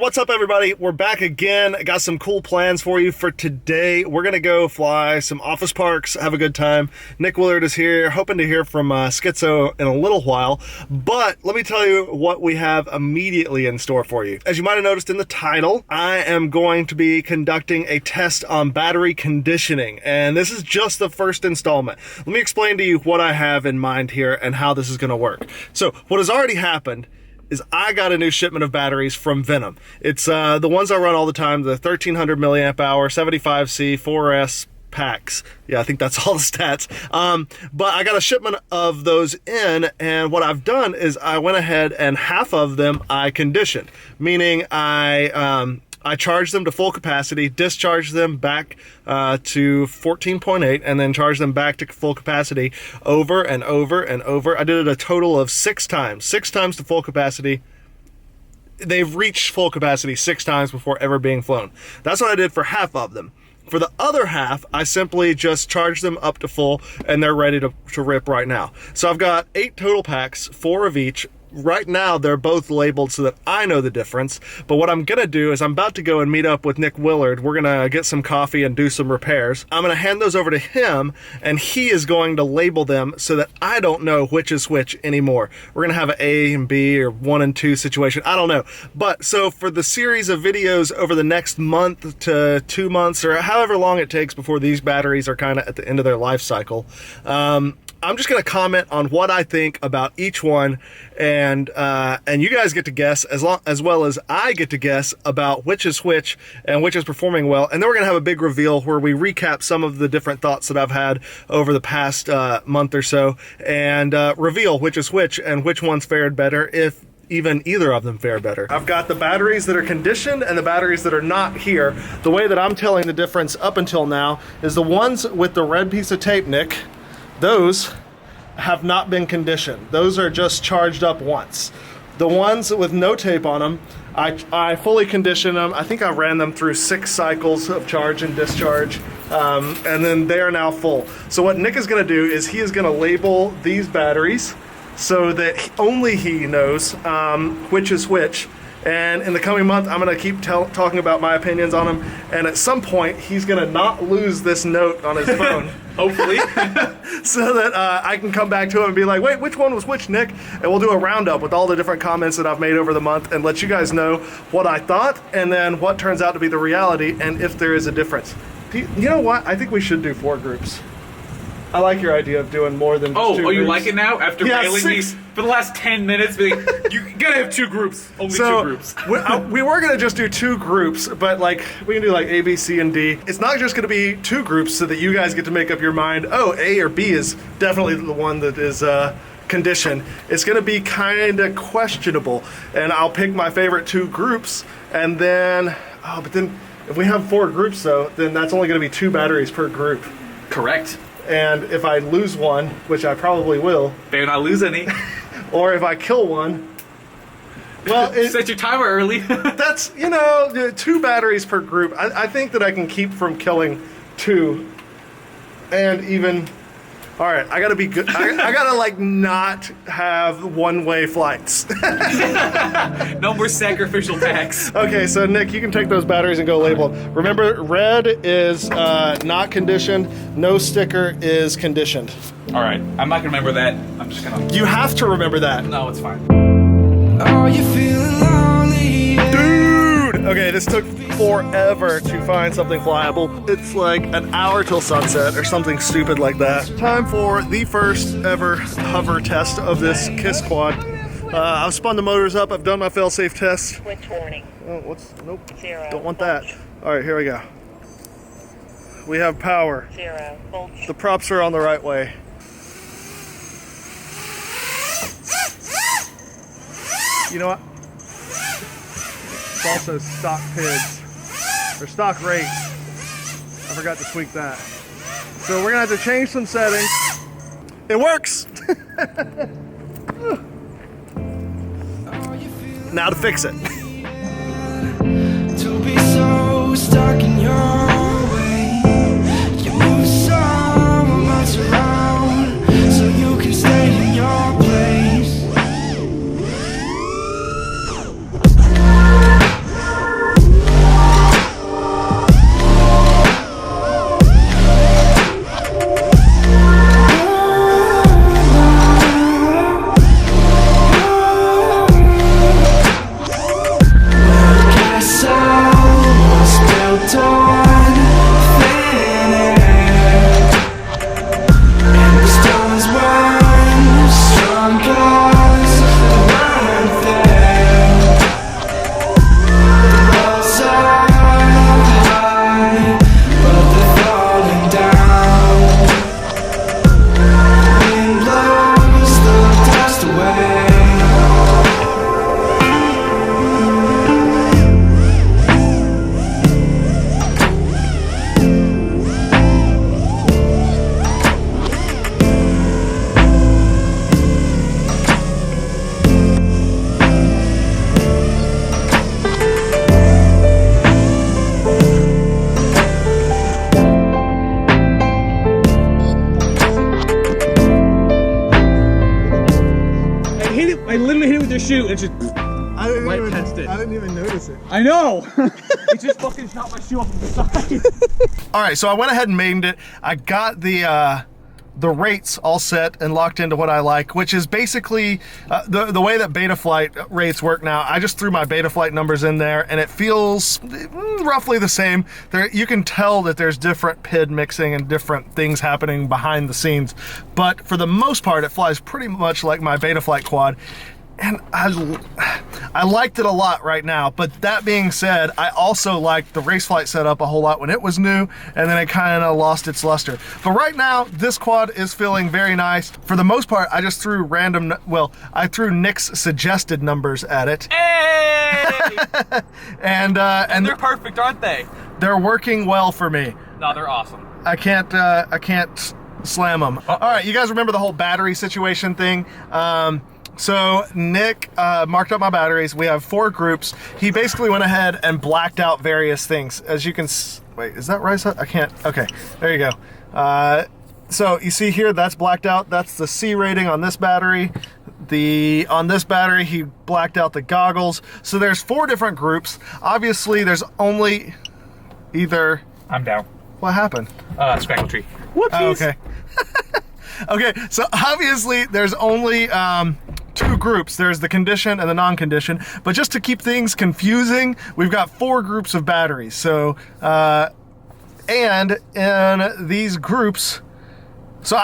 What's up, everybody? We're back again. Got some cool plans for you for today. We're going to go fly some office parks, have a good time. Nick Willard is here, hoping to hear from Schizo in a little while. But let me tell you what we have immediately in store for you. As you might have noticed in the title, I am going to be conducting a test on battery conditioning. And this is just the first installment. Let me explain to you what I have in mind here and how this is going to work. So what has already happened is I got a new shipment of batteries from Venom. It's the ones I run all the time, the 1300 milliamp hour, 75C, 4S packs. Yeah, I think that's all the stats. But I got a shipment of those in, and what I've done is I went ahead and half of them I conditioned, meaning I charged them to full capacity, discharged them back to 14.8, and then charged them back to full capacity over and over and over. I did it a total of 6 times. 6 times to full capacity. They've reached full capacity 6 times before ever being flown. That's what I did for half of them. For the other half, I simply just charged them up to full, and they're ready to rip right now. So I've got 8 total packs, 4 of each. Right now, they're both labeled so that I know the difference. But what I'm going to do is I'm about to go and meet up with Nick Willard. We're going to get some coffee and do some repairs. I'm going to hand those over to him, and he is going to label them so that I don't know which is which anymore. We're going to have an A and B or 1 and 2 situation. I don't know. But so for the series of videos over the next month to 2 months or however long it takes before these batteries are kind of at the end of their life cycle, I'm just going to comment on what I think about each one, and you guys get to guess as well as I get to guess about which is which and which is performing well. And then we're going to have a big reveal where we recap some of the different thoughts that I've had over the past month or so, and reveal which is which and which ones fared better, if even either of them fare better. I've got the batteries that are conditioned and the batteries that are not here. The way that I'm telling the difference up until now is the ones with the red piece of tape, Nick, those have not been conditioned. Those are just charged up once. The ones with no tape on them, I fully conditioned them. I think I ran them through 6 cycles of charge and discharge, and then they are now full. So what Nick is going to do is he is going to label these batteries so that only he knows which is which. And in the coming month, I'm going to keep talking about my opinions on them. And at some point, he's going to not lose this note on his phone. Hopefully. So that I can come back to him and be like, wait, which one was which, Nick? And we'll do a roundup with all the different comments that I've made over the month and let you guys know what I thought and then what turns out to be the reality and if there is a difference. You know what? I think we should do 4 groups. I like your idea of doing more than just 2 groups. You like it now? After railing me for the last 10 minutes, being like, you gotta have 2 groups. Only 2 groups. we were gonna just do 2 groups, but like we can do like A, B, C, and D. It's not just gonna be 2 groups so that you guys get to make up your mind, oh, A or B is definitely the one that is conditioned. It's gonna be kind of questionable, and I'll pick my favorite 2 groups, and then, but then if we have 4 groups though, then that's only gonna be 2 batteries per group. Correct. And if I lose one, which I probably will, better not lose any, or if I kill one, well, set your timer early. That's 2 batteries per group. I think that I can keep from killing 2, and even. All right, I gotta be good. I gotta like not have one-way flights. No more sacrificial packs. Okay, so Nick, you can take those batteries and go label. Remember, red is not conditioned. No sticker is conditioned. All right, I'm not gonna remember that. I'm just gonna. You have to remember that. No, it's fine. Are you feeling lonely? Dude! Okay, this took forever to find something flyable. It's like an hour till sunset or something stupid like that. Time for the first ever hover test of this KISS quad. I've spun the motors up. I've done my fail-safe test. Switch warning. Oh, nope. 0 Don't want that. All right, here we go. We have power. 0 volts. The props are on the right way. You know what? It's also stock PIDs, or stock rate. I forgot to tweak that. So we're gonna have to change some settings. It works! Now to fix it. To be so stuck in your way, you move so much around, so you can stay in your place. shoot and just I didn't right even, past it. I didn't even notice it. I know. It just fucking shot my shoe off to the side. All right, so I went ahead and named it. I got the rates all set and locked into what I like, which is basically the way that Betaflight rates work now. I just threw my Betaflight numbers in there, and it feels roughly the same. You can tell that there's different PID mixing and different things happening behind the scenes, but for the most part, it flies pretty much like my Betaflight quad. And I liked it a lot right now, but that being said, I also liked the race flight setup a whole lot when it was new, and then it kind of lost its luster. But right now, this quad is feeling very nice. For the most part, I just threw I threw Nick's suggested numbers at it. Hey! and they're perfect, aren't they? They're working well for me. No, they're awesome. I can't slam them. All right, you guys remember the whole battery situation thing? So Nick marked up my batteries. We have 4 groups. He basically went ahead and blacked out various things. As you can, wait, is that right? I can't, okay, there you go. So you see here, that's blacked out. That's the C rating on this battery. On this battery, he blacked out the goggles. So there's 4 different groups. Obviously, there's only either... I'm down. What happened? Scraggle tree. Whoopsies. Oh, okay. Okay, so obviously there's only 2 groups. There's the condition and the non-condition, but just to keep things confusing, we've got 4 groups of batteries. So, and in these groups, so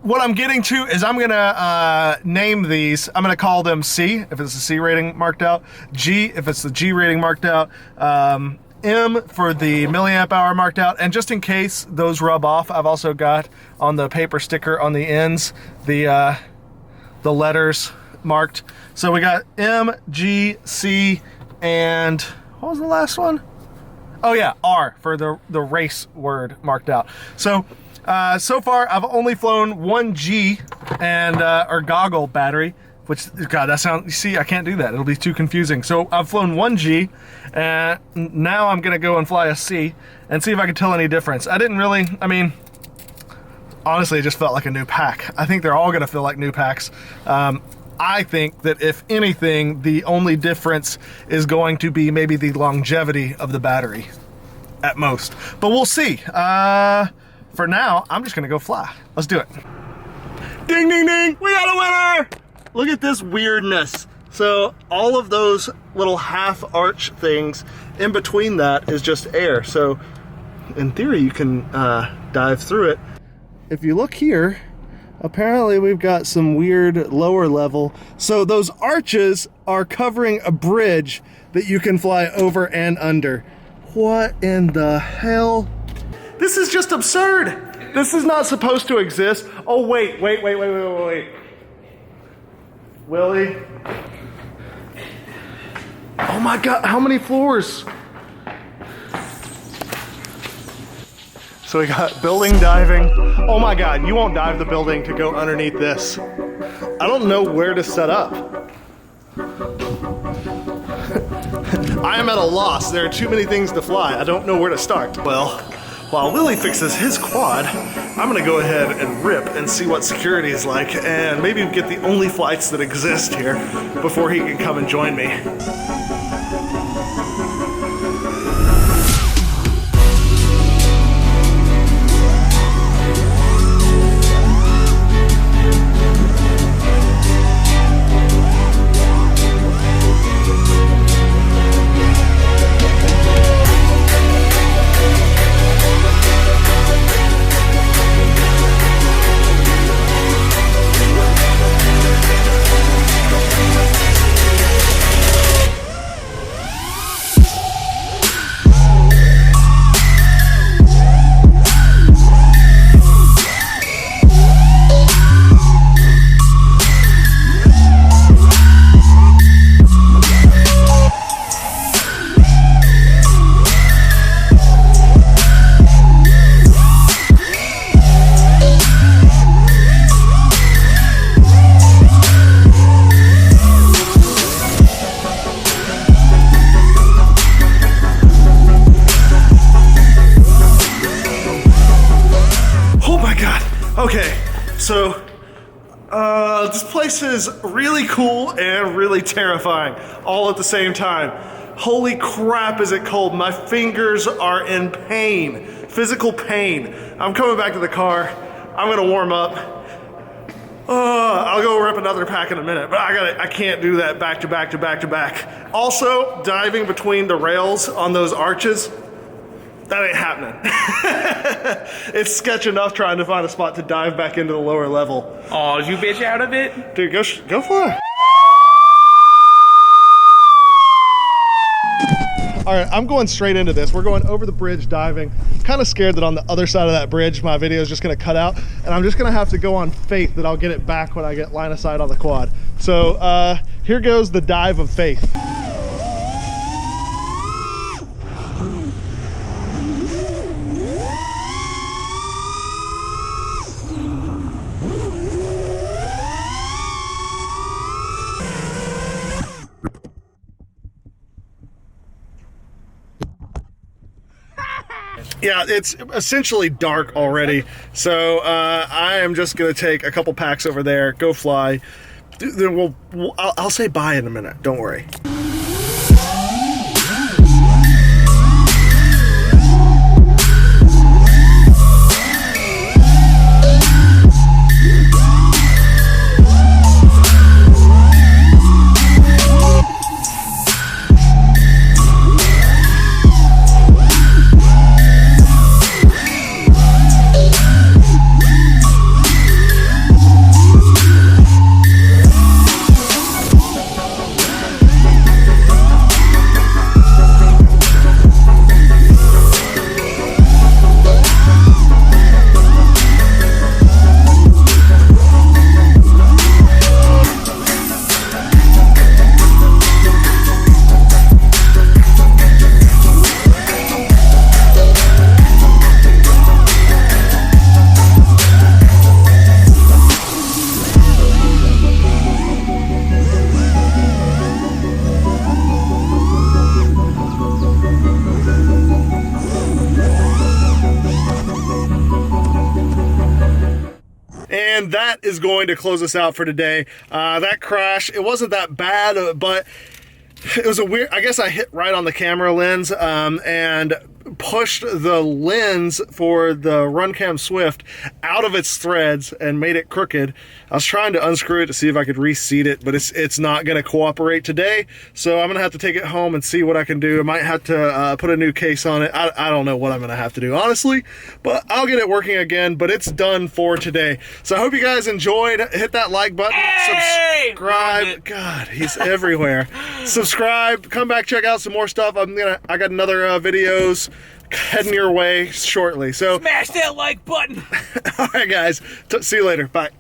what I'm getting to is I'm gonna name these. I'm gonna call them C if it's the C rating marked out, G if it's the G rating marked out, M for the milliamp hour marked out, and just in case those rub off, I've also got on the paper sticker on the ends the letters marked. So we got M, G, C, and what was the last one? Oh yeah, R for the race word marked out. So so far I've only flown 1 G and or goggle battery, which, God, that sounds, you see, I can't do that. It'll be too confusing. So I've flown 1 G, and now I'm gonna go and fly a C and see if I can tell any difference. I didn't really, I mean, honestly, it just felt like a new pack. I think they're all gonna feel like new packs. I think that if anything, the only difference is going to be maybe the longevity of the battery at most, but we'll see. For now, I'm just gonna go fly. Let's do it. Ding, ding, ding, we got a winner! Look at this weirdness. So all of those little half arch things, in between that is just air. So in theory, you can dive through it. If you look here, apparently we've got some weird lower level. So those arches are covering a bridge that you can fly over and under. What in the hell? This is just absurd. This is not supposed to exist. Oh, wait. Willie. Oh my God, how many floors? So we got building diving. Oh my God, you won't dive the building to go underneath this. I don't know where to set up. I am at a loss. There are too many things to fly. I don't know where to start. Well, while Willie fixes his quad, I'm gonna go ahead and rip and see what security is like, and maybe get the only flights that exist here before he can come and join me. Okay, so This place is really cool and really terrifying all at the same time. Holy crap, is it cold. My fingers are in pain, physical pain. I'm coming back to the car. I'm gonna warm up. I'll go rip another pack in a minute, but I can't do that back to back to back to back. Also, diving between the rails on those arches, that ain't happening. It's sketch enough trying to find a spot to dive back into the lower level. Oh, did you bitch out of it? Dude, go fly. All right, I'm going straight into this. We're going over the bridge diving. I'm kind of scared that on the other side of that bridge, my video is just gonna cut out, and I'm just gonna have to go on faith that I'll get it back when I get line of sight on the quad. So here goes the dive of faith. Yeah, it's essentially dark already, so I am just gonna take a couple packs over there, go fly. Then I'll say bye in a minute, don't worry. And that is going to close us out for today. That crash, it wasn't that bad, but it was a weird, I guess I hit right on the camera lens and pushed the lens for the Runcam Swift out of its threads and made it crooked. I was trying to unscrew it to see if I could reseat it, but it's not going to cooperate today. So I'm going to have to take it home and see what I can do. I might have to put a new case on it. I don't know what I'm going to have to do, honestly, but I'll get it working again. But it's done for today. So I hope you guys enjoyed. Hit that like button, subscribe. God, he's everywhere. Subscribe, come back, check out some more stuff. I got another videos heading your way shortly. So smash that like button. all right, guys. See you later. Bye.